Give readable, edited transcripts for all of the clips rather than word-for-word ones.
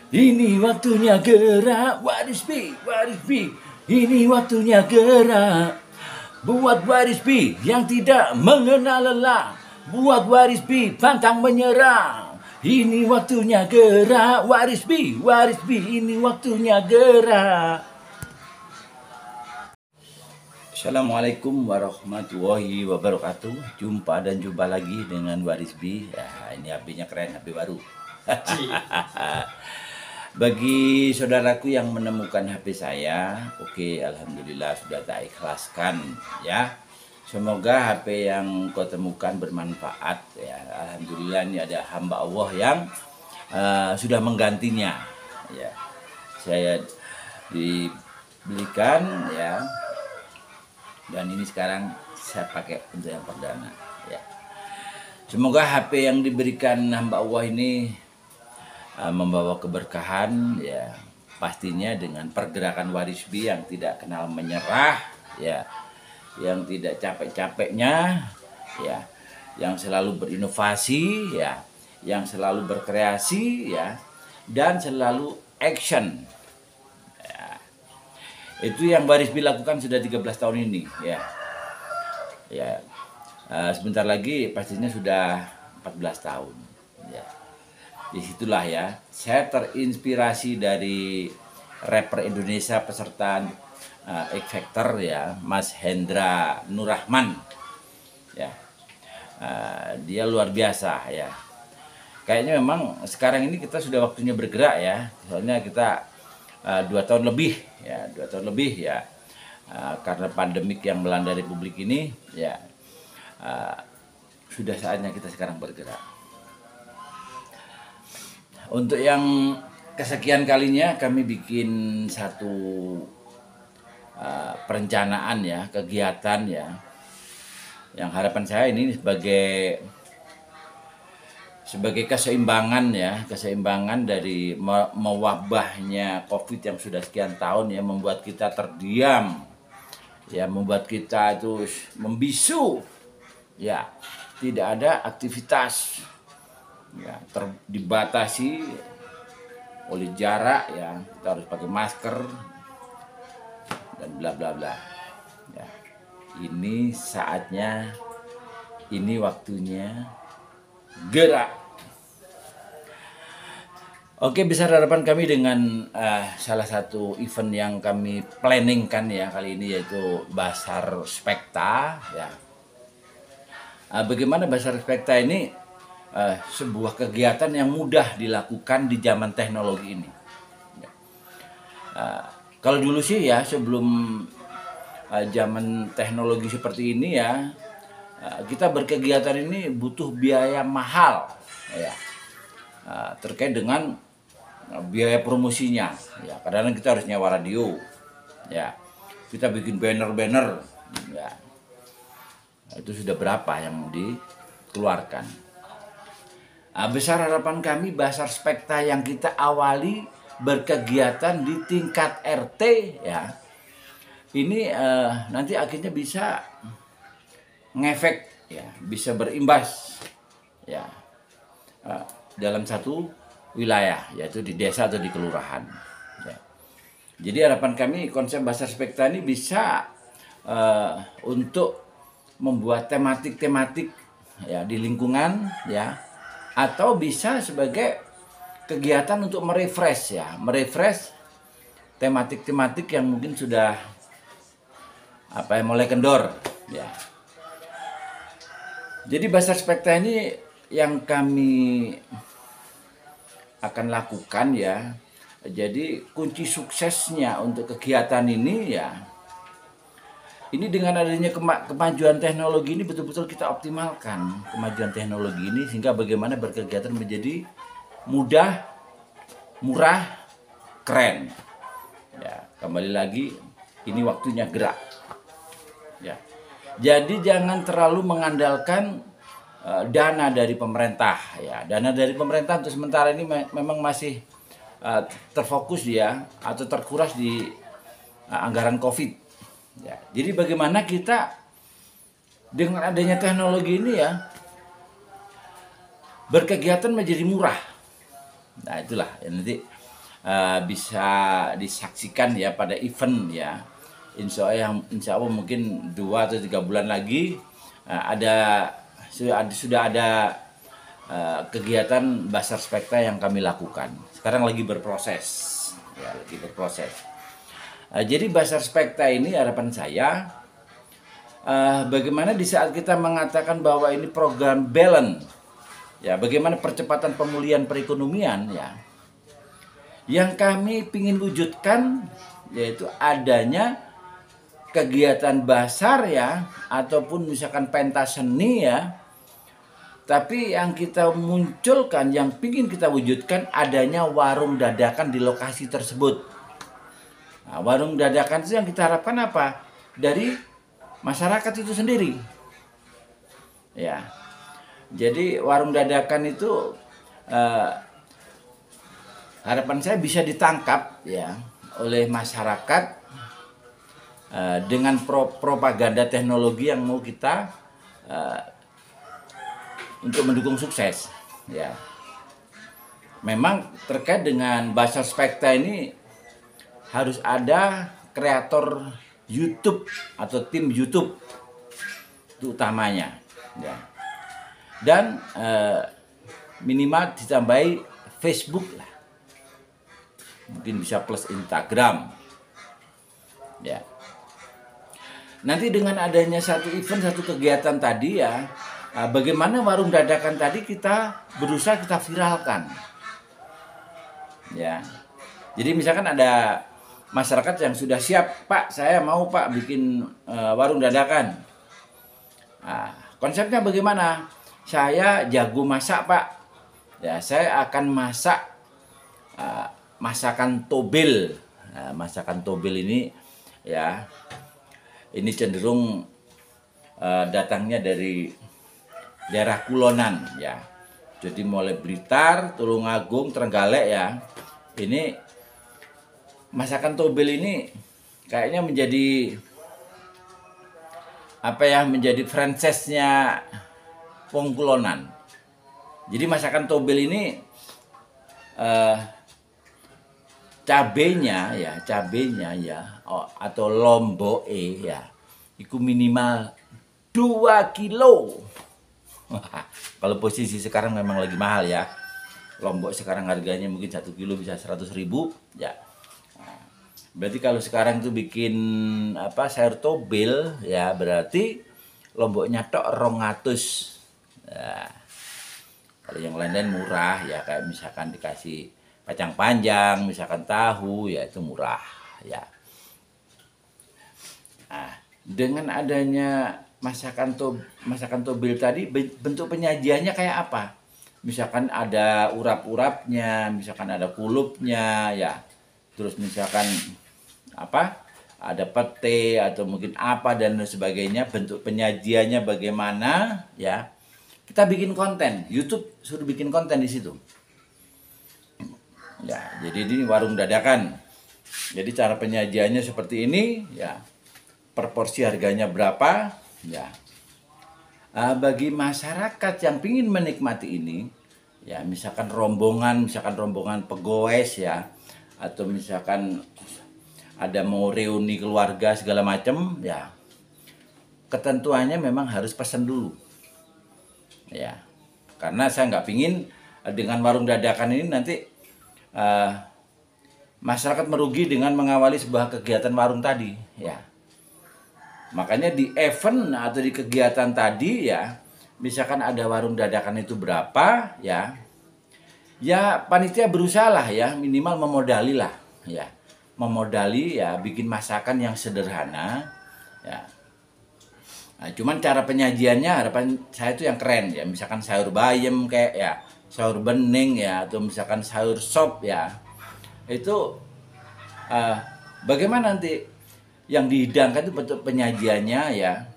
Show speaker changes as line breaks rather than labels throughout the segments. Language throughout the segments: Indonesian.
Ini waktunya gerak, Waris B. Ini waktunya gerak. Buat Waris B yang tidak mengenal lelah. Buat Waris B pantang menyerah. Ini waktunya gerak, Waris B. Ini waktunya gerak. Assalamualaikum warahmatullahi wabarakatuh. Jumpa lagi dengan Waris B. Ya, ini HP-nya keren, HP baru. Bagi saudaraku yang menemukan HP saya, oke, alhamdulillah sudah tak ikhlaskan ya. Semoga HP yang kau temukan bermanfaat ya. Alhamdulillah ini ada hamba Allah yang sudah menggantinya ya. Saya dibelikan ya. Dan ini sekarang saya pakai untuk yang perdana ya. Semoga HP yang diberikan hamba Allah ini membawa keberkahan ya, pastinya dengan pergerakan Waris B yang tidak kenal menyerah ya, yang tidak capek-capeknya ya, yang selalu berinovasi ya, yang selalu berkreasi ya, dan selalu action ya. Itu yang Waris B lakukan sudah 13 tahun ini ya. Ya, sebentar lagi pastinya sudah 14 tahun ya. Disitulah ya, saya terinspirasi dari rapper Indonesia peserta X Factor ya, Mas Hendra Nurrahman ya. Dia luar biasa ya. Kayaknya memang sekarang ini kita sudah waktunya bergerak ya. Soalnya kita 2 tahun lebih ya, 2 tahun lebih ya, karena pandemik yang melanda Republik ini ya, sudah saatnya kita sekarang bergerak. Untuk yang kesekian kalinya kami bikin satu perencanaan ya, kegiatan ya, yang harapan saya ini sebagai keseimbangan ya, keseimbangan dari mewabahnya COVID yang sudah sekian tahun ya, membuat kita terdiam ya, membuat kita itu membisu ya, tidak ada aktivitas ya, dibatasi oleh jarak ya, kita harus pakai masker dan bla bla bla ya. Ini saatnya, ini waktunya gerak. Oke, besar harapan kami dengan salah satu event yang kami planningkan ya kali ini, yaitu Basar Spekta ya. Bagaimana Basar Spekta ini sebuah kegiatan yang mudah dilakukan di zaman teknologi ini. Kalau dulu sih ya, sebelum zaman teknologi seperti ini ya, kita berkegiatan ini butuh biaya mahal ya, terkait dengan biaya promosinya ya. Kadang-kadang kita harus nyewa radio ya, kita bikin banner-banner ya, itu sudah berapa yang dikeluarkan. Besar harapan kami Basar Spekta yang kita awali berkegiatan di tingkat RT ya, ini nanti akhirnya bisa ngefek ya, bisa berimbas ya, dalam satu wilayah, yaitu di desa atau di kelurahan ya. Jadi harapan kami konsep Basar Spekta ini bisa untuk membuat tematik-tematik ya di lingkungan ya, atau bisa sebagai kegiatan untuk merefresh ya, merefresh tematik-tematik yang mungkin sudah mulai kendor ya. Jadi Basar Spekta ini yang kami akan lakukan ya. Jadi kunci suksesnya untuk kegiatan ini ya, ini dengan adanya kemajuan teknologi ini betul-betul kita optimalkan kemajuan teknologi ini, sehingga bagaimana berkegiatan menjadi mudah, murah, keren. Ya, kembali lagi ini waktunya gerak. Ya. Jadi jangan terlalu mengandalkan dana dari pemerintah ya. Dana dari pemerintah untuk sementara ini memang masih terfokus ya, atau terkuras di anggaran Covid. Ya, jadi bagaimana kita dengan adanya teknologi ini ya, berkegiatan menjadi murah. Nah itulah ya, nanti bisa disaksikan ya pada event ya. Insya Allah mungkin 2 atau 3 bulan lagi sudah ada kegiatan Bazar Spekta yang kami lakukan. Sekarang lagi berproses, ya lagi berproses. Jadi Bazar Spekta ini harapan saya, bagaimana di saat kita mengatakan bahwa ini program balance, ya bagaimana percepatan pemulihan perekonomian ya, yang kami ingin wujudkan yaitu adanya kegiatan bazar ya, ataupun misalkan pentas seni ya, tapi yang kita munculkan, yang ingin kita wujudkan adanya warung dadakan di lokasi tersebut. Nah, warung dadakan itu yang kita harapkan apa? Dari masyarakat itu sendiri. Ya. Jadi warung dadakan itu harapan saya bisa ditangkap ya oleh masyarakat dengan propaganda teknologi yang mau kita untuk mendukung sukses ya. Memang terkait dengan Bazar Spekta ini harus ada kreator YouTube atau tim YouTube itu utamanya ya. Dan minimal ditambahi Facebook lah, mungkin bisa plus Instagram ya. Nanti dengan adanya satu event, satu kegiatan tadi ya, bagaimana warung dadakan tadi kita berusaha kita viralkan ya. Jadi misalkan ada masyarakat yang sudah siap, Pak saya mau Pak bikin warung dadakan. Nah, konsepnya bagaimana? Saya jago masak Pak ya, saya akan masak masakan tobel. Nah, masakan tobel ini ya, ini cenderung datangnya dari daerah kulonan ya. Jadi mulai Blitar, Tulungagung, Trenggalek ya. Ini masakan tobel ini kayaknya menjadi apa ya, menjadi franchise-nya wong kulonan. Jadi masakan tobel ini cabenya ya atau lomboke ya itu minimal 2 kilo. Kalau posisi sekarang memang lagi mahal ya, lombok sekarang harganya mungkin 1 kilo bisa 100.000 ya. Berarti kalau sekarang itu bikin apa sayur tobel ya, berarti lomboknya tok 200 ya. Kalau yang lain-lain murah ya, kayak misalkan dikasih kacang panjang, misalkan tahu, ya itu murah ya. Nah, dengan adanya masakan tobel tadi, bentuk penyajiannya kayak apa? Misalkan ada urap-urapnya, misalkan ada kulupnya ya. Terus misalkan apa? Ada pete atau mungkin apa dan sebagainya, bentuk penyajiannya bagaimana ya. Kita bikin konten, YouTube suruh bikin konten di situ. Ya, jadi ini warung dadakan. Jadi cara penyajiannya seperti ini ya. Per porsi harganya berapa ya. Bagi masyarakat yang ingin menikmati ini ya, misalkan rombongan pegoes ya, atau misalkan ada mau reuni keluarga segala macam ya, ketentuannya memang harus pesan dulu ya. Karena saya nggak pingin dengan warung dadakan ini nanti masyarakat merugi dengan mengawali sebuah kegiatan warung tadi ya. Makanya di event atau di kegiatan tadi ya, misalkan ada warung dadakan itu berapa ya, ya panitia berusaha lah ya, minimal memodali lah ya, memodali ya, bikin masakan yang sederhana ya. Nah, cuman cara penyajiannya harapan saya itu yang keren ya, misalkan sayur bayam kayak ya, sayur bening ya, atau misalkan sayur sop ya, itu bagaimana nanti yang dihidangkan itu bentuk penyajiannya ya,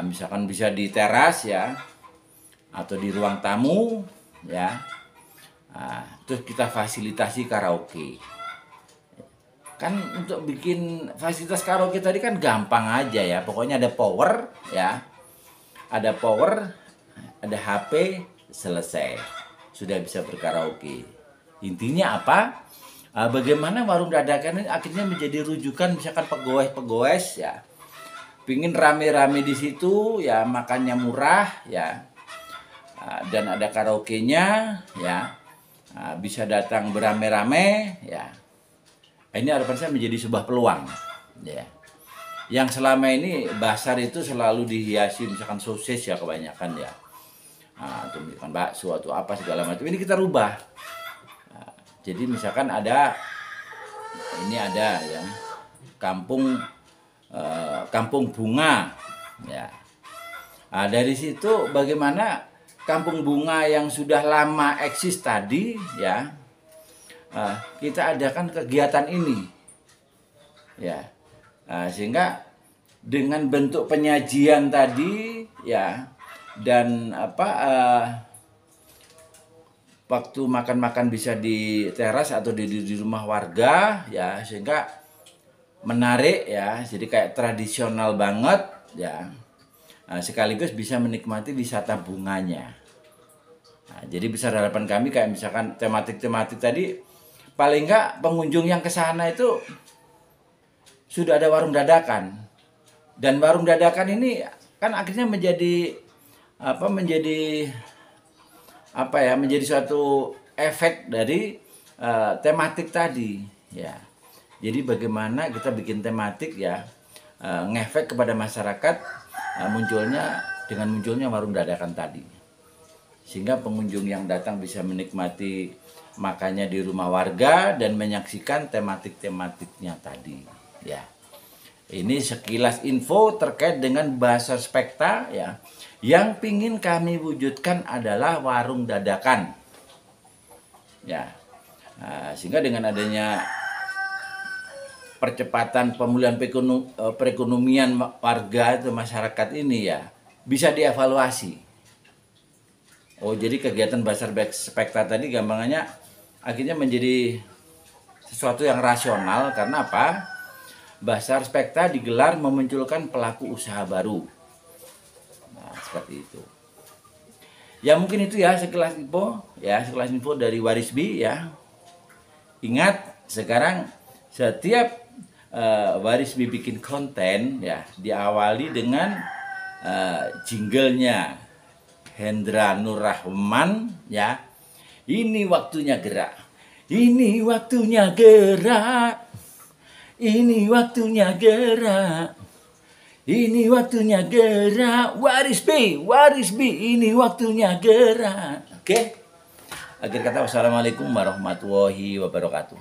misalkan bisa di teras ya, atau di ruang tamu ya, terus kita fasilitasi karaoke. Kan untuk bikin fasilitas karaoke tadi kan gampang aja ya, pokoknya ada power ya, ada HP, selesai, sudah bisa berkaraoke. Intinya apa? Bagaimana warung dadakan ini akhirnya menjadi rujukan, misalkan pegawai ya pingin rame-rame di situ ya, makannya murah ya, dan ada karaoke-nya ya, bisa datang beramai-ramai ya. Ini harapan saya menjadi sebuah peluang ya. Yang selama ini Basar itu selalu dihiasi misalkan sosis ya kebanyakan ya, atau misalkan bakso atau apa segala macam. Ini kita rubah. Jadi misalkan ada ya kampung bunga ya. Dari situ bagaimana kampung bunga yang sudah lama eksis tadi ya, kita adakan kegiatan ini ya, sehingga dengan bentuk penyajian tadi ya, dan waktu makan-makan bisa di teras atau di rumah warga ya, sehingga menarik ya, jadi kayak tradisional banget ya, sekaligus bisa menikmati wisata bunganya. Jadi besar harapan kami kayak misalkan tematik tadi, paling enggak pengunjung yang ke sana itu sudah ada warung dadakan, dan warung dadakan ini kan akhirnya menjadi menjadi suatu efek dari tematik tadi ya. Jadi bagaimana kita bikin tematik ya, ngefek kepada masyarakat, munculnya warung dadakan tadi, sehingga pengunjung yang datang bisa menikmati makannya di rumah warga dan menyaksikan tematiknya tadi ya. Ini sekilas info terkait dengan Basar Spekta ya. Yang pingin kami wujudkan adalah warung dadakan ya, sehingga dengan adanya percepatan pemulihan perekonomian warga atau masyarakat ini ya, bisa dievaluasi. Jadi kegiatan Basar Spekta tadi gampangannya akhirnya menjadi sesuatu yang rasional. Karena apa? Basar Spekta digelar memunculkan pelaku usaha baru. Seperti itu. Ya mungkin itu ya sekelas info dari Warisbi ya. Ingat, sekarang setiap Warisbi bikin konten ya, diawali dengan jinglenya Hendra Nur Rahman ya. Ini waktunya gerak. Ini waktunya gerak. Ini waktunya gerak. Ini waktunya gerak. Warisbi, ini waktunya gerak. Oke? Akhir kata, wassalamualaikum warahmatullahi wabarakatuh.